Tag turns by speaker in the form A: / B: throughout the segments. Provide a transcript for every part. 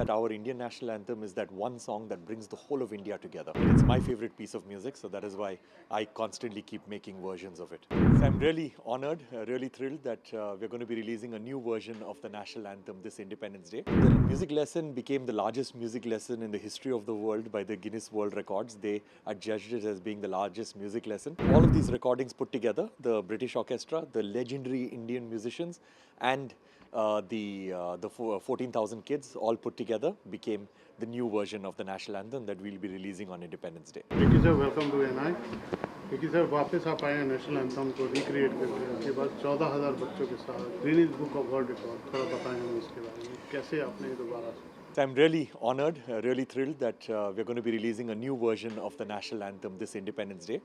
A: that our Indian National Anthem is that one song that brings the whole of India together. It's my favorite piece of music, so that is why I constantly keep making versions of it. So I'm really honored, really thrilled that we're going to be releasing a new version of the National Anthem this Independence Day. The music lesson became the largest music lesson in the history of the world by the Guinness World Records. They adjudged it as being the largest music lesson. All of these recordings put together, the British orchestra, the legendary Indian musicians, and the 14,000 kids all put together became the new version of the national anthem that we'll be releasing on Independence Day.
B: Ricky sir, welcome to NI. Ricky sir, वापस आप आए हैं national anthem को recreate करके उसके बाद 14,000 बच्चों के साथ Guinness book of world record थोड़ा बताएं हमें इसके बारे में कैसे आपने ये दोबारा
A: So I'm really honored, really thrilled that we're going to be releasing a new version of the national anthem this Independence Day.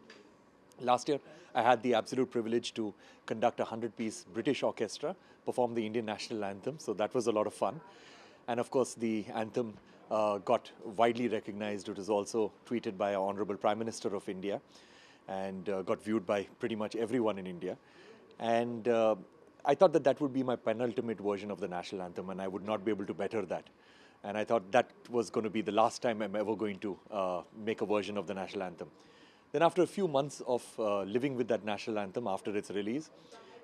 A: Last year, I had the absolute privilege to conduct a 100-piece British orchestra perform the Indian National Anthem, so that was a lot of fun. And of course, the anthem got widely recognized. It was also tweeted by our Honorable Prime Minister of India and got viewed by pretty much everyone in India. And I thought that that would be my penultimate version of the National Anthem, and I would not be able to better that. And I thought that was going to be the last time I'm ever going to make a version of the National Anthem. Then after a few months of living with that national anthem after its release,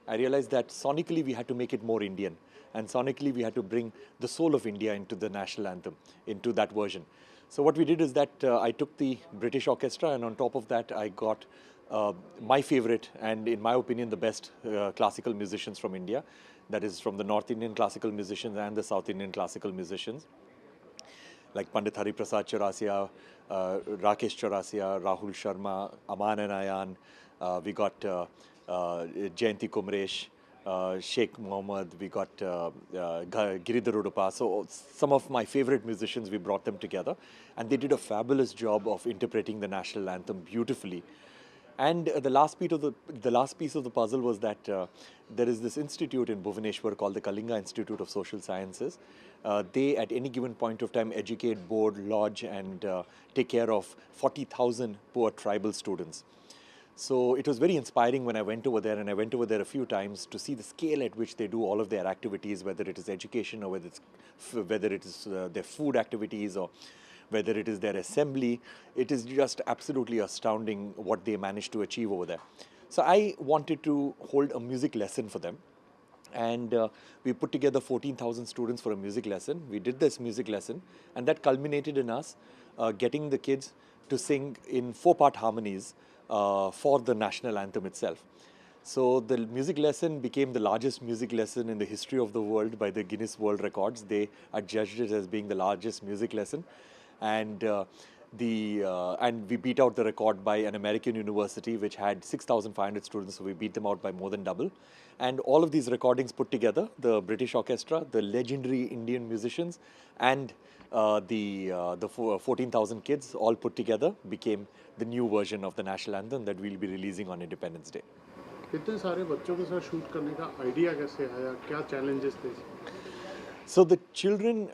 A: I realized that sonically we had to make it more Indian. And sonically we had to bring the soul of India into the national anthem, into that version. So what we did is that I took the British orchestra, and on top of that I got my favorite and in my opinion the best classical musicians from India. That is from the North Indian classical musicians and the South Indian classical musicians, like Pandit Hariprasad Chaurasia, Rakesh Chaurasia, Rahul Sharma, Aman and Ayan. We got Jayanti Kumresh, Sheikh Mohammed, we got Giridhar Udupa. So some of my favorite musicians, we brought them together, and they did a fabulous job of interpreting the national anthem beautifully. And the last piece of the puzzle was that there is this institute in Bhubaneswar called the Kalinga Institute of Social Sciences. They, at any given point of time, educate, board, lodge, and take care of 40,000 poor tribal students. So it was very inspiring when I went over there, and I went over there a few times to see the scale at which they do all of their activities, whether it is education or whether it is their food activities or whether it is their assembly. It is just absolutely astounding what they managed to achieve over there. So I wanted to hold a music lesson for them. And we put together 14,000 students for a music lesson. We did this music lesson, and that culminated in us getting the kids to sing in 4-part harmonies for the national anthem itself. So the music lesson became the largest music lesson in the history of the world by the Guinness World Records. They adjudged it as being the largest music lesson. And we beat out the record by an American university which had 6,500 students, so we beat them out by more than double. And all of these recordings put together, the British orchestra, the legendary Indian musicians, and the 14,000 kids all put together became the new version of the national anthem that we'll be releasing on Independence Day.
B: इतने सारे बच्चों के साथ shoot करने का idea कैसे आया, क्या challenges थे?
A: So the children.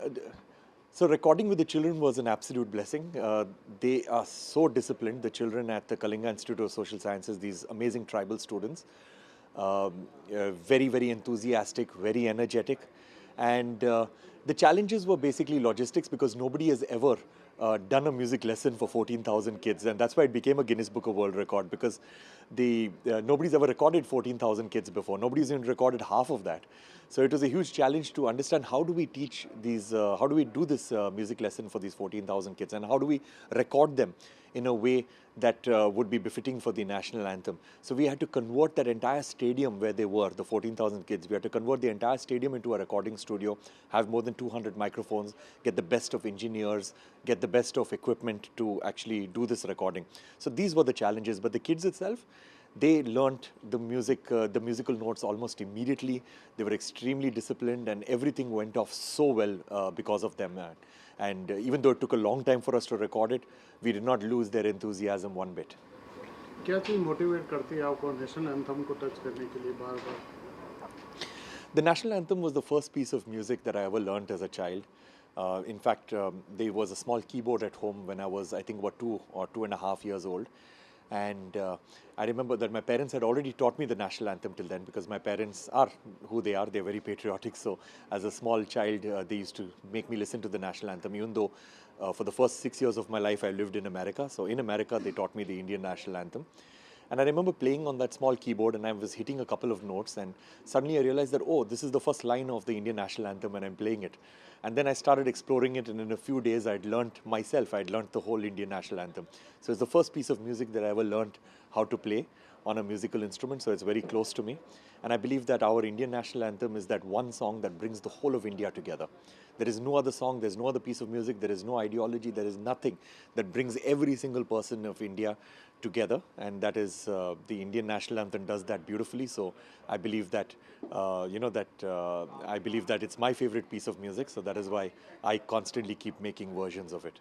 A: So recording with the children was an absolute blessing. They are so disciplined, the children at the Kalinga Institute of Social Sciences, these amazing tribal students, very, very enthusiastic, very energetic. And the challenges were basically logistics, because nobody has ever done a music lesson for 14,000 kids, and that's why it became a Guinness Book of World Record, because nobody's ever recorded 14,000 kids before. Nobody's even recorded half of that. So it was a huge challenge to understand how do we teach these, how do we do this music lesson for these 14,000 kids, and how do we record them in a way that would be befitting for the national anthem. So we had to convert that entire stadium where they were, the 14,000 kids. We had to convert the entire stadium into a recording studio, have more than 200 microphones, get the best of engineers, get the best of equipment to actually do this recording. So these were the challenges, but the kids itself, they learnt the musical notes almost immediately. They were extremely disciplined, and everything went off so well because of them. And even though it took a long time for us to record it, we did not lose their enthusiasm one bit.
B: क्या चीज़ motivate करती है आपको national anthem को touch करने के लिए बार-बार?
A: The national anthem was the first piece of music that I ever learnt as a child. In fact, there was a small keyboard at home when I was, I think, about 2 or 2.5 years old. And I remember that my parents had already taught me the national anthem till then, because my parents are who they are. They're very patriotic. So as a small child, they used to make me listen to the national anthem, even though for the first 6 years of my life, I lived in America. So in America, they taught me the Indian national anthem. And I remember playing on that small keyboard, and I was hitting a couple of notes, and suddenly I realized that, oh, this is the first line of the Indian national anthem, and I'm playing it. And then I started exploring it, and in a few days I'd learnt myself, I'd learnt the whole Indian national anthem. So it's the first piece of music that I ever learnt how to play on a musical instrument, so it's very close to me. And I believe that our Indian national anthem is that one song that brings the whole of India together. There is no other song, there's no other piece of music, there is no ideology, there is nothing that brings every single person of India together, and that is the Indian national anthem does that beautifully. So I believe that I believe that it's my favorite piece of music, so that is why I constantly keep making versions of it.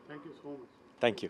B: Thank you so much.
A: Thank you.